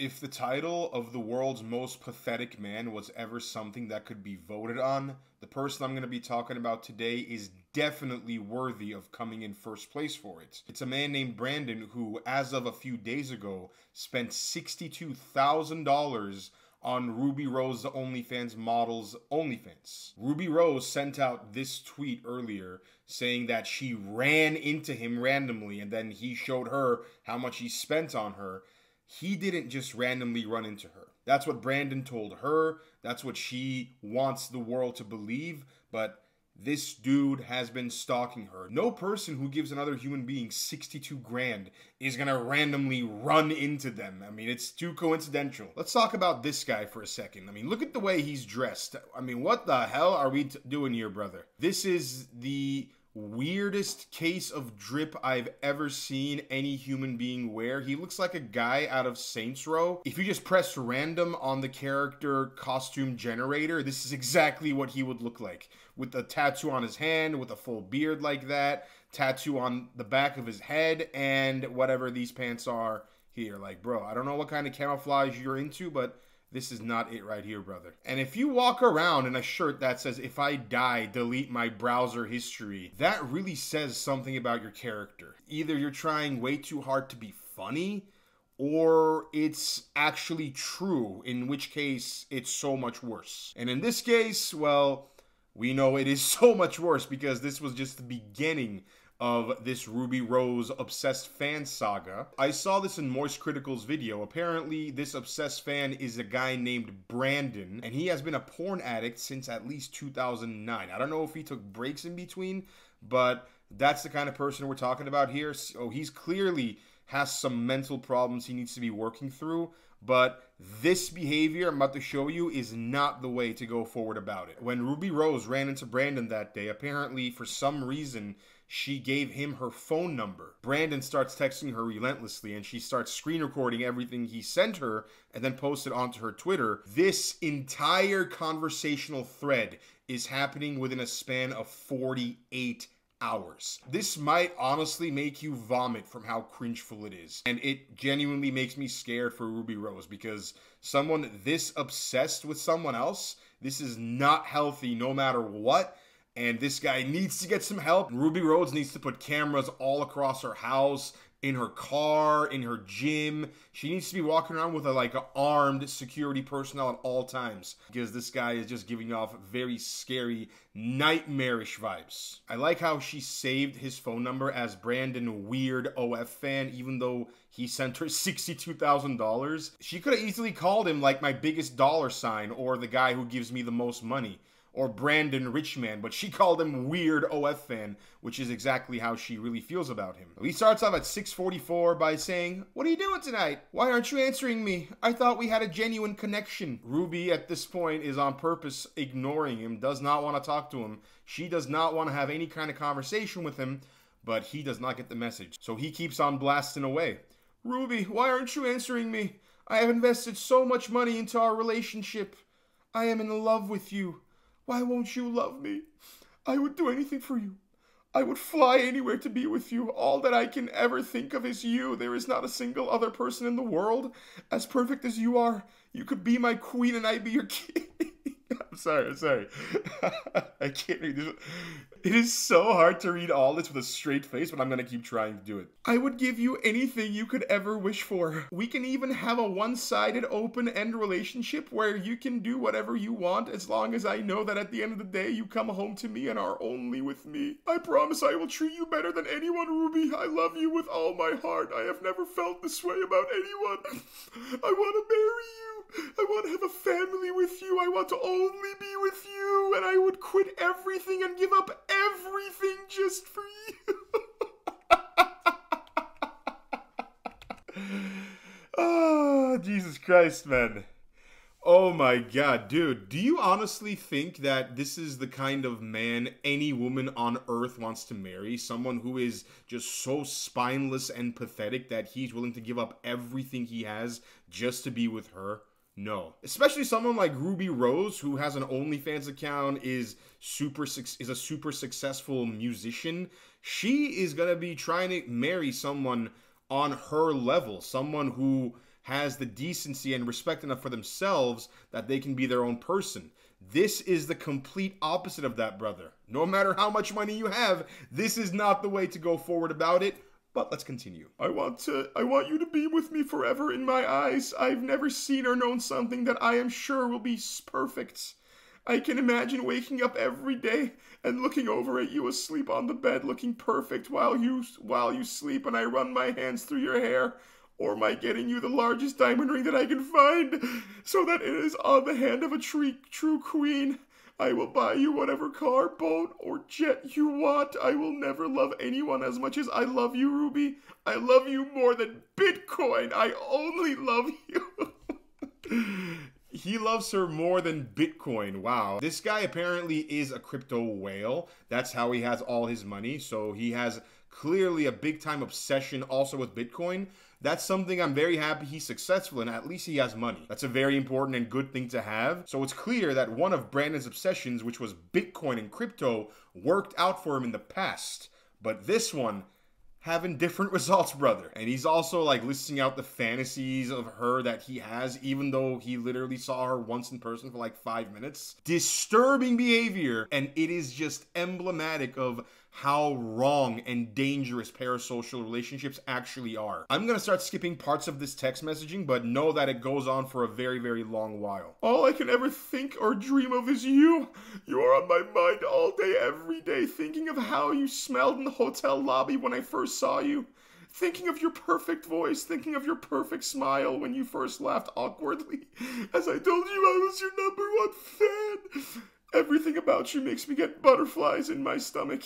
If the title of the world's most pathetic man was ever something that could be voted on, the person I'm going to be talking about today is definitely worthy of coming in first place for it. It's a man named Brandon who, as of a few days ago, spent $62,000 on Ruby Rose, the OnlyFans model's OnlyFans. Ruby Rose sent out this tweet earlier saying that she ran into him randomly and then he showed her how much he spent on her. He didn't just randomly run into her. That's what Brandon told her. That's what she wants the world to believe. But this dude has been stalking her. No person who gives another human being 62 grand is gonna randomly run into them. I mean, it's too coincidental. Let's talk about this guy for a second. I mean, look at the way he's dressed. I mean, what the hell are we doing here, brother? This is the weirdest case of drip I've ever seen any human being wear. He looks like a guy out of Saints Row. If you just press random on the character costume generator, this is exactly what he would look like. With a tattoo on his hand, with a full beard like that, tattoo on the back of his head, and whatever these pants are here. Like, bro, I don't know what kind of camouflage you're into, but this is not it right here, brother. And if you walk around in a shirt that says, "If I die, delete my browser history," that really says something about your character. Either you're trying way too hard to be funny, or it's actually true, in which case it's so much worse. And in this case, well, we know it is so much worse because this was just the beginning of this Ruby Rose obsessed fan saga. I saw this in Moist Critical's video. Apparently, this obsessed fan is a guy named Brandon, and he has been a porn addict since at least 2009. I don't know if he took breaks in between, but that's the kind of person we're talking about here. So he's clearly has some mental problems he needs to be working through, but this behavior I'm about to show you is not the way to go forward about it. When Ruby Rose ran into Brandon that day, apparently for some reason, she gave him her phone number. Brandon starts texting her relentlessly and she starts screen recording everything he sent her and then posted onto her Twitter. This entire conversational thread is happening within a span of 48 hours. This might honestly make you vomit from how cringeful it is. And it genuinely makes me scared for Ruby Rose because someone this obsessed with someone else, this is not healthy no matter what. And this guy needs to get some help. Ruby Rose needs to put cameras all across her house, in her car, in her gym. She needs to be walking around with a armed security personnel at all times because this guy is just giving off very scary, nightmarish vibes. I like how she saved his phone number as Brandon Weird OF Fan, even though he sent her $62,000. She could have easily called him like my biggest dollar sign or the guy who gives me the most money, or Brandon Richman, but she called him Weird OF Fan, which is exactly how she really feels about him. He starts off at 6:44 by saying, "What are you doing tonight? Why aren't you answering me? I thought we had a genuine connection." Ruby at this point is on purpose ignoring him, does not want to talk to him. She does not want to have any kind of conversation with him, but he does not get the message. So he keeps on blasting away. "Ruby, why aren't you answering me? I have invested so much money into our relationship. I am in love with you. Why won't you love me? I would do anything for you. I would fly anywhere to be with you. All that I can ever think of is you. There is not a single other person in the world as perfect as you are. You could be my queen and I'd be your king." I'm sorry. I can't read this. It is so hard to read all this with a straight face, but I'm gonna keep trying to do it. "I would give you anything you could ever wish for. We can even have a one-sided open-end relationship where you can do whatever you want as long as I know that at the end of the day you come home to me and are only with me. I promise I will treat you better than anyone, Ruby. I love you with all my heart. I have never felt this way about anyone. I want to marry you. I want to have a family with you. I want to only be with you. And I would quit everything and give up everything just for you." Oh, Jesus Christ, man. Oh my God, dude. Do you honestly think that this is the kind of man any woman on earth wants to marry? Someone who is just so spineless and pathetic that he's willing to give up everything he has just to be with her? No. Especially someone like Ruby Rose, who has an OnlyFans account, is a super successful musician. She is gonna be trying to marry someone on her level, someone who has the decency and respect enough for themselves that they can be their own person. This is the complete opposite of that, brother. No matter how much money you have, this is not the way to go forward about it. But let's continue. I want you to be with me forever in my eyes. I've never seen or known something that I am sure will be perfect. I can imagine waking up every day and looking over at you asleep on the bed looking perfect while you sleep, and I run my hands through your hair, or my getting you the largest diamond ring that I can find, so that it is on the hand of a true queen. I will buy you whatever car, boat, or jet you want. I will never love anyone as much as I love you, Ruby. I love you more than Bitcoin. I only love you. He loves her more than Bitcoin. Wow. This guy apparently is a crypto whale. That's how he has all his money. So he has clearly a big time obsession also with Bitcoin. That's something I'm very happy he's successful in. At least he has money. That's a very important and good thing to have. So it's clear that one of Brandon's obsessions, which was Bitcoin and crypto, worked out for him in the past. But this one, having different results, brother. And he's also like listing out the fantasies of her that he has, even though he literally saw her once in person for like 5 minutes. Disturbing behavior. And it is just emblematic of how wrong and dangerous parasocial relationships actually are. I'm gonna start skipping parts of this text messaging, but know that it goes on for a very, very long while. All I can ever think or dream of is you. You are on my mind all day, every day, thinking of how you smelled in the hotel lobby when I first saw you. Thinking of your perfect voice, thinking of your perfect smile when you first laughed awkwardly. As I told you, I was your #1 fan. Everything about you makes me get butterflies in my stomach.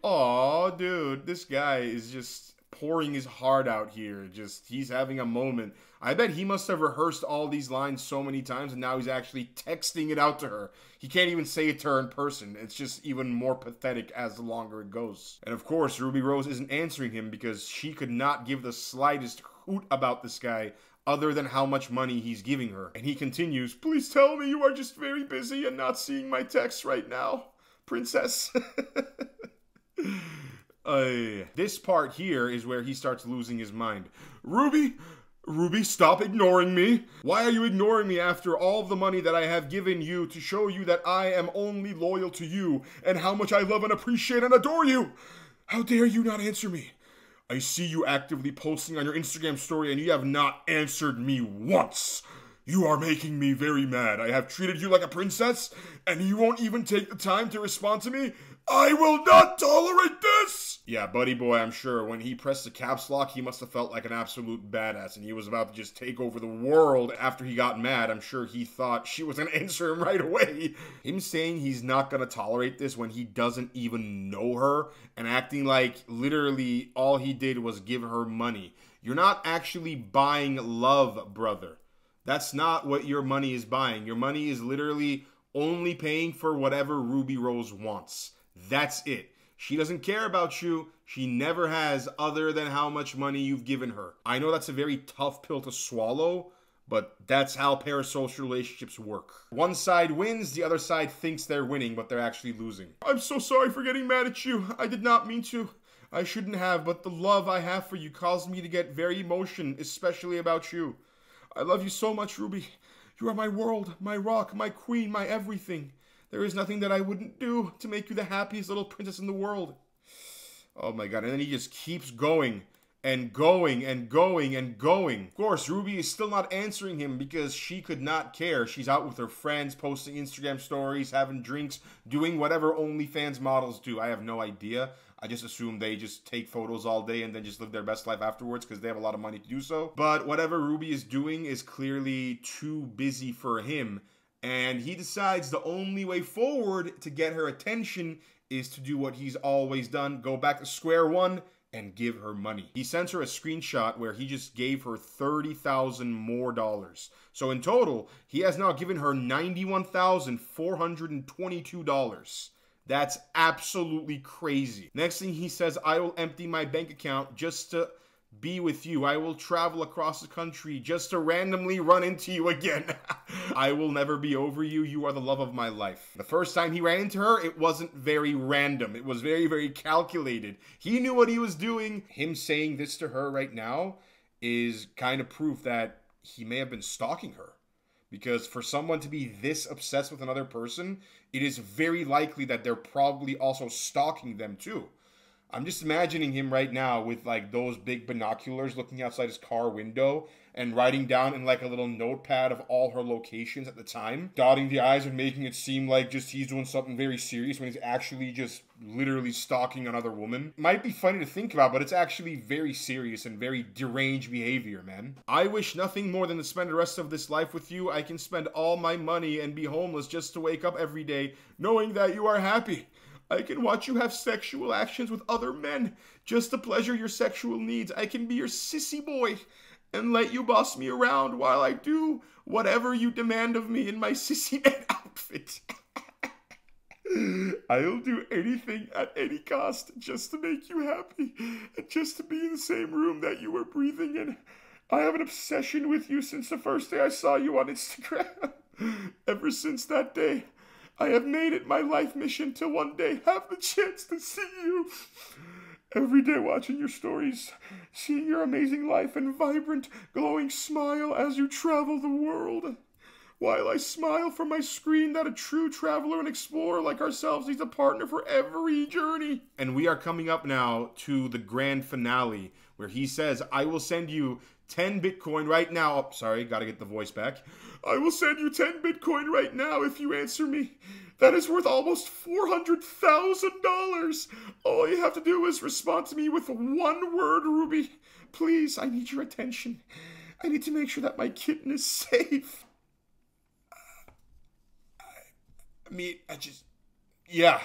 Aw, dude, this guy is just pouring his heart out here. He's having a moment. I bet he must have rehearsed all these lines so many times, and now he's actually texting it out to her. He can't even say it to her in person. It's just even more pathetic as the longer it goes. And of course, Ruby Rose isn't answering him because she could not give the slightest hoot about this guy other than how much money he's giving her. And he continues, please tell me you are just very busy and not seeing my texts right now, princess. This part here is where he starts losing his mind. Ruby, stop ignoring me. Why are you ignoring me after all of the money that I have given you to show you that I am only loyal to you and how much I love and appreciate and adore you? How dare you not answer me? I see you actively posting on your Instagram story and you have not answered me once. You are making me very mad. I have treated you like a princess and you won't even take the time to respond to me. I will not tolerate this! Yeah, buddy boy, I'm sure when he pressed the caps lock, he must have felt like an absolute badass and he was about to just take over the world after he got mad. I'm sure he thought she was gonna answer him right away. Him saying he's not gonna tolerate this when he doesn't even know her and acting like literally all he did was give her money. You're not actually buying love, brother. That's not what your money is buying. Your money is literally only paying for whatever Ruby Rose wants. That's it. She doesn't care about you. She never has, other than how much money you've given her. I know that's a very tough pill to swallow, but that's how parasocial relationships work. One side wins, the other side thinks they're winning, but they're actually losing. I'm so sorry for getting mad at you. I did not mean to. I shouldn't have, but the love I have for you caused me to get very emotional, especially about you. I love you so much, Ruby. You are my world, my rock, my queen, my everything. There is nothing that I wouldn't do to make you the happiest little princess in the world. Oh my god, and then he just keeps going and going and going and going. Of course, Ruby is still not answering him because she could not care. She's out with her friends, posting Instagram stories, having drinks, doing whatever OnlyFans models do. I have no idea. I just assume they just take photos all day and then just live their best life afterwards because they have a lot of money to do so. But whatever Ruby is doing is clearly too busy for him. And he decides the only way forward to get her attention is to do what he's always done, go back to square one and give her money. He sends her a screenshot where he just gave her $30,000 more. So in total, he has now given her $91,422. That's absolutely crazy. Next thing he says, I will empty my bank account just to be with you. I will travel across the country just to randomly run into you again. I will never be over you. You are the love of my life. The first time he ran into her, it wasn't very random. It was very, very calculated. He knew what he was doing. Him saying this to her right now is kind of proof that he may have been stalking her. Because for someone to be this obsessed with another person, it is very likely that they're probably also stalking them too. I'm just imagining him right now with like those big binoculars looking outside his car window and writing down in like a little notepad of all her locations at the time, dotting the I's and making it seem like just he's doing something very serious when he's actually just literally stalking another woman. Might be funny to think about, but it's actually very serious and very deranged behavior, man. I wish nothing more than to spend the rest of this life with you. I can spend all my money and be homeless just to wake up every day knowing that you are happy. I can watch you have sexual actions with other men just to pleasure your sexual needs. I can be your sissy boy and let you boss me around while I do whatever you demand of me in my sissy man outfit. I'll do anything at any cost just to make you happy and just to be in the same room that you were breathing in. I have an obsession with you since the first day I saw you on Instagram. Ever since that day, I have made it my life mission to one day have the chance to see you. Every day watching your stories, seeing your amazing life and vibrant, glowing smile as you travel the world. While I smile from my screen that a true traveler and explorer like ourselves needs a partner for every journey. And we are coming up now to the grand finale where he says, I will send you 10 Bitcoin right now. Oh, sorry, gotta get the voice back. I will send you 10 Bitcoin right now if you answer me. That is worth almost $400,000. All you have to do is respond to me with one word, Ruby. Please, I need your attention. I need to make sure that my kitten is safe. Yeah.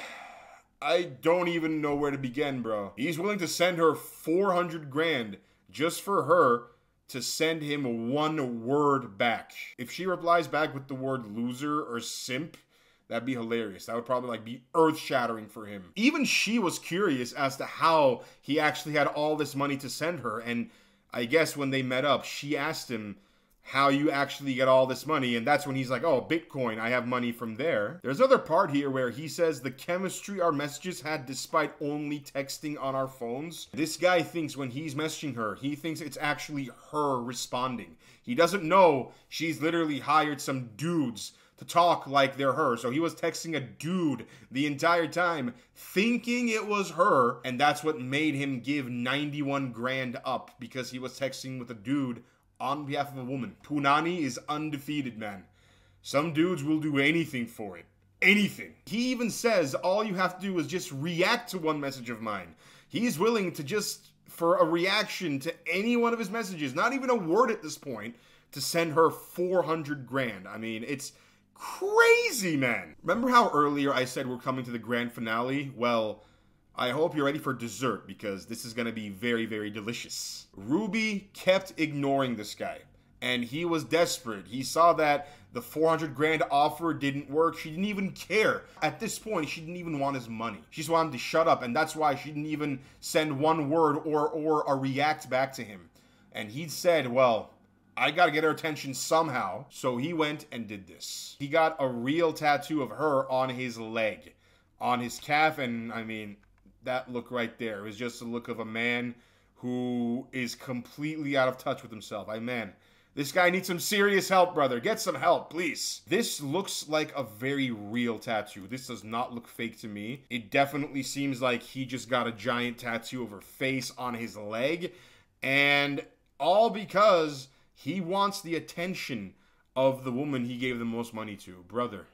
I don't even know where to begin, bro. He's willing to send her 400 grand just for her to send him one word back. If she replies back with the word loser or simp, that'd be hilarious. That would probably like be earth-shattering for him. Even she was curious as to how he actually had all this money to send her. And I guess when they met up, she asked him how you actually get all this money. And that's when he's like, oh, Bitcoin, I have money from there. There's another part here where he says the chemistry our messages had despite only texting on our phones. This guy thinks when he's messaging her, he thinks it's actually her responding. He doesn't know she's literally hired some dudes to talk like they're her. So he was texting a dude the entire time thinking it was her. And that's what made him give 91 grand up, because he was texting with a dude on behalf of a woman. Punani is undefeated, man. Some dudes will do anything for it. Anything. He even says all you have to do is just react to one message of mine. He's willing to just, for a reaction to any one of his messages, not even a word at this point, to send her 400 grand. I mean, it's crazy, man. Remember how earlier I said we're coming to the grand finale? Well, I hope you're ready for dessert, because this is going to be very, very delicious. Ruby kept ignoring this guy, and he was desperate. He saw that the 400 grand offer didn't work. She didn't even care. At this point, she didn't even want his money. She just wanted him to shut up, and that's why she didn't even send one word or a react back to him. And he said, well, I gotta get her attention somehow. So he went and did this. He got a real tattoo of her on his leg, on his calf, and I mean, that look right there. It was just the look of a man who is completely out of touch with himself. Man, this guy needs some serious help, brother. Get some help, please. This looks like a very real tattoo. This does not look fake to me. It definitely seems like he just got a giant tattoo of her face on his leg. And all because he wants the attention of the woman he gave the most money to. Brother.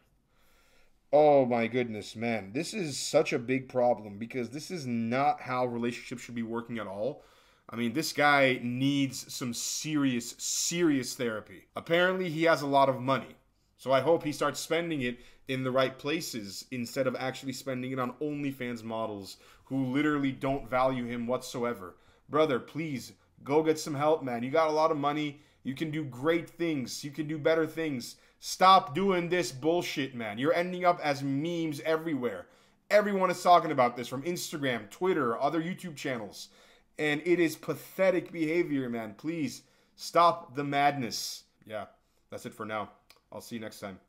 Oh my goodness, man. This is such a big problem, because this is not how relationships should be working at all. I mean, this guy needs some serious, serious therapy. Apparently, he has a lot of money. So I hope he starts spending it in the right places instead of actually spending it on OnlyFans models who literally don't value him whatsoever. Brother, please, go get some help, man. You got a lot of money. You can do great things. You can do better things. Stop doing this bullshit, man. You're ending up as memes everywhere. Everyone is talking about this from Instagram, Twitter, other YouTube channels. And it is pathetic behavior, man. Please stop the madness. Yeah, that's it for now. I'll see you next time.